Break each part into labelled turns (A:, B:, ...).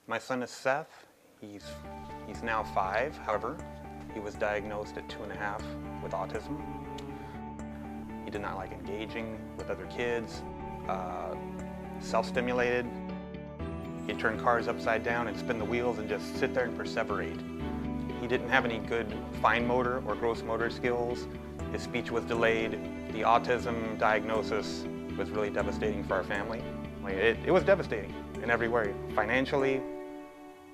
A: My son is Seth. He's now 5. However, he was diagnosed at 2.5 with autism. He did not like engaging with other kids, self-stimulated. He'd turn cars upside down and spin the wheels and just sit there and perseverate. He didn't have any good fine motor or gross motor skills. His speech was delayed. The autism diagnosis was really devastating for our family. It was devastating in every way. Financially,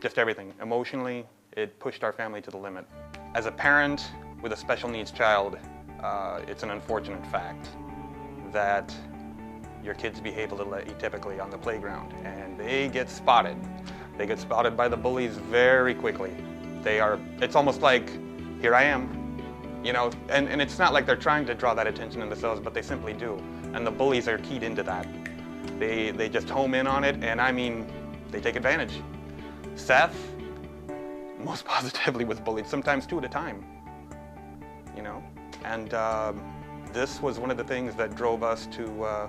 A: just everything. Emotionally, it pushed our family to the limit. As a parent with a special needs child, it's an unfortunate fact that your kids behave a little atypically on the playground, and they get spotted. They get spotted by the bullies very quickly. It's almost like, here I am, you know, and it's not like they're trying to draw that attention to themselves, but they simply do. And the bullies are keyed into that. They just home in on it, and I mean, they take advantage. Seth, most positively, was bullied, sometimes 2 at a time, you know? And this was one of the things that drove us to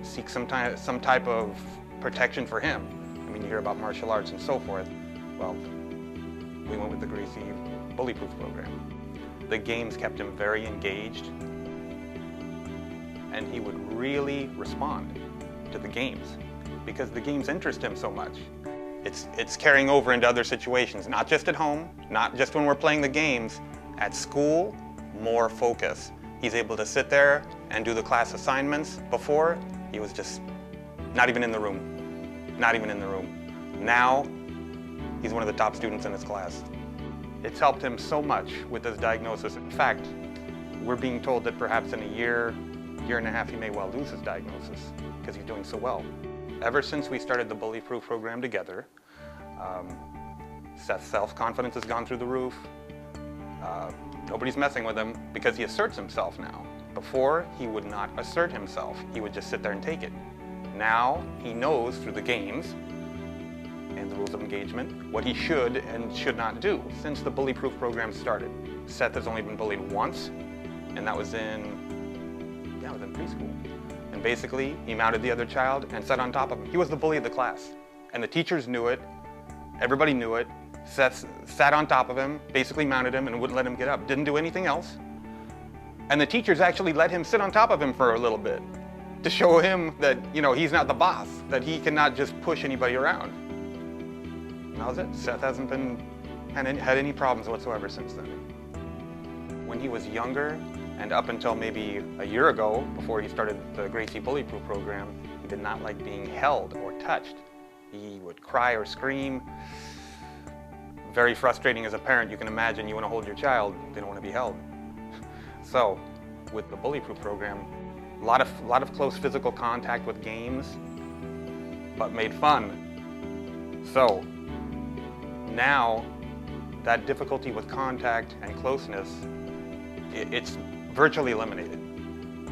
A: seek some type of protection for him. I mean, you hear about martial arts and so forth. Well, we went with the Gracie Bullyproof program. The games kept him very engaged, and he would really respond to the games because the games interest him so much. It's carrying over into other situations, not just at home, not just when we're playing the games. At school, more focus. He's able to sit there and do the class assignments. Before, he was just not even in the room. Not even in the room. Now, he's one of the top students in his class. It's helped him so much with his diagnosis. In fact, we're being told that perhaps in a year and a half, he may well lose his diagnosis because he's doing so well. Ever since we started the Bullyproof program together, Seth's self-confidence has gone through the roof. Nobody's messing with him because he asserts himself now. Before, he would not assert himself. He would just sit there and take it. Now, he knows through the games and the rules of engagement what he should and should not do. Since the Bullyproof program started, Seth has only been bullied once, and that was in preschool. And basically, he mounted the other child and sat on top of him. He was the bully of the class. And the teachers knew it. Everybody knew it. Seth sat on top of him, basically mounted him, and wouldn't let him get up. Didn't do anything else. And the teachers actually let him sit on top of him for a little bit to show him that, you know, he's not the boss, that he cannot just push anybody around. And that was it. Seth hasn't had any problems whatsoever since then. When he was younger, and up until maybe a year ago, before he started the Gracie Bullyproof program, he did not like being held or touched. He would cry or scream. Very frustrating as a parent. You can imagine, you want to hold your child, they don't want to be held. So, with the Bullyproof program, a lot of close physical contact with games, but made fun. So, now, that difficulty with contact and closeness, it's virtually eliminated.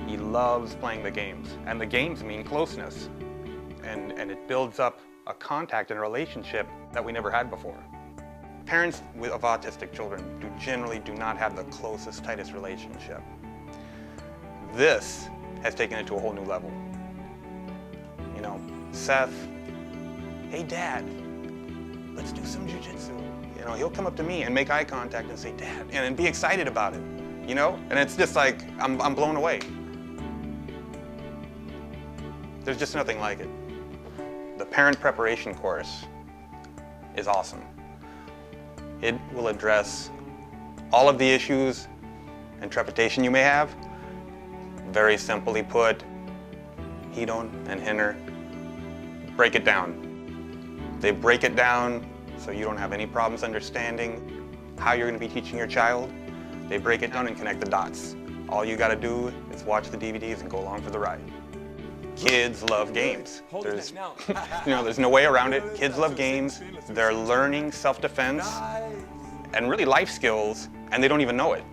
A: He loves playing the games, and the games mean closeness, and it builds up a contact and a relationship that we never had before. Parents of autistic children generally do not have the closest, tightest relationship. This has taken it to a whole new level. You know, Seth, hey Dad, let's do some jiu-jitsu. You know, he'll come up to me and make eye contact and say, Dad, and be excited about it. You know, and it's just like, I'm blown away. There's just nothing like it. The parent preparation course is awesome. It will address all of the issues and trepidation you may have. Very simply put, Hedon and Hinner break it down. They break it down so you don't have any problems understanding how you're going to be teaching your child. They break it down and connect the dots. All you got to do is watch the DVDs and go along for the ride. Kids love games. There's no way around it. Kids love games. They're learning self-defense and really life skills, and they don't even know it.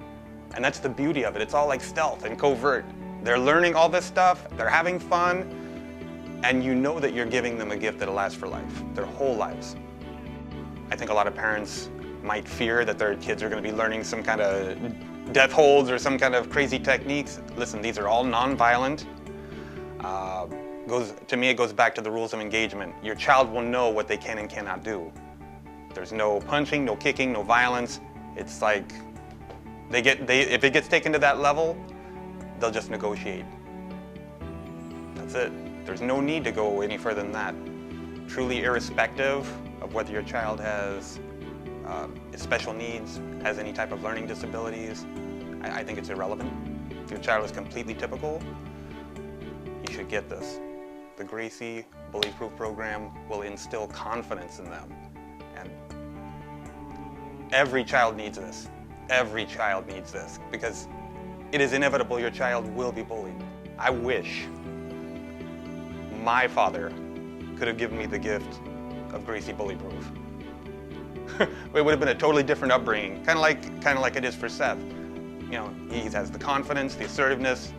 A: And that's the beauty of it. It's all like stealth and covert. They're learning all this stuff, they're having fun, and you know that you're giving them a gift that'll last for life, their whole lives. I think a lot of parents might fear that their kids are going to be learning some kind of death holds or some kind of crazy techniques. Listen, these are all non-violent. to me, it goes back to the rules of engagement. Your child will know what they can and cannot do. There's no punching, no kicking, no violence. It's like if it gets taken to that level, they'll just negotiate. That's it. There's no need to go any further than that. Truly irrespective of whether your child has special needs, has any type of learning disabilities, I think it's irrelevant. If your child is completely typical, you should get this. The Gracie Bullyproof program will instill confidence in them. And every child needs this. Every child needs this, because it is inevitable your child will be bullied. I wish my father could have given me the gift of Gracie Bullyproof. It would have been a totally different upbringing, kind of like it is for Seth. You know, he has the confidence, the assertiveness.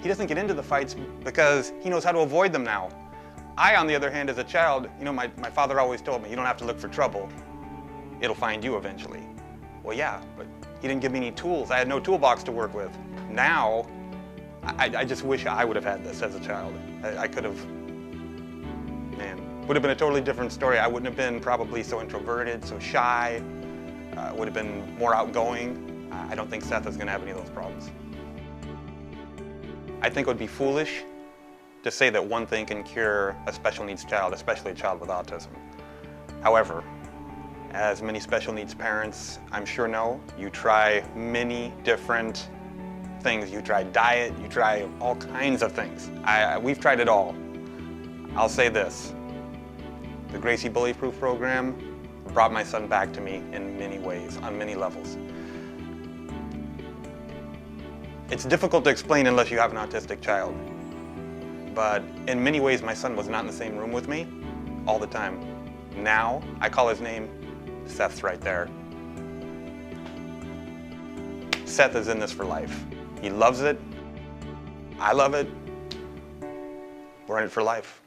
A: He doesn't get into the fights because he knows how to avoid them now. I, on the other hand, as a child, you know, my father always told me, you don't have to look for trouble. It'll find you eventually. Well, yeah, but he didn't give me any tools. I had no toolbox to work with. Now, I just wish I would have had this as a child. I could have, man, would have been a totally different story. I wouldn't have been probably so introverted, so shy, would have been more outgoing. I don't think Seth is going to have any of those problems. I think it would be foolish to say that one thing can cure a special needs child, especially a child with autism. However, as many special needs parents I'm sure know, you try many different things. You try diet, you try all kinds of things. We've tried it all. I'll say this, the Gracie Bullyproof program brought my son back to me in many ways, on many levels. It's difficult to explain unless you have an autistic child, but in many ways my son was not in the same room with me all the time. Now, I call his name, Seth's right there. Seth is in this for life. He loves it. I love it. We're in it for life.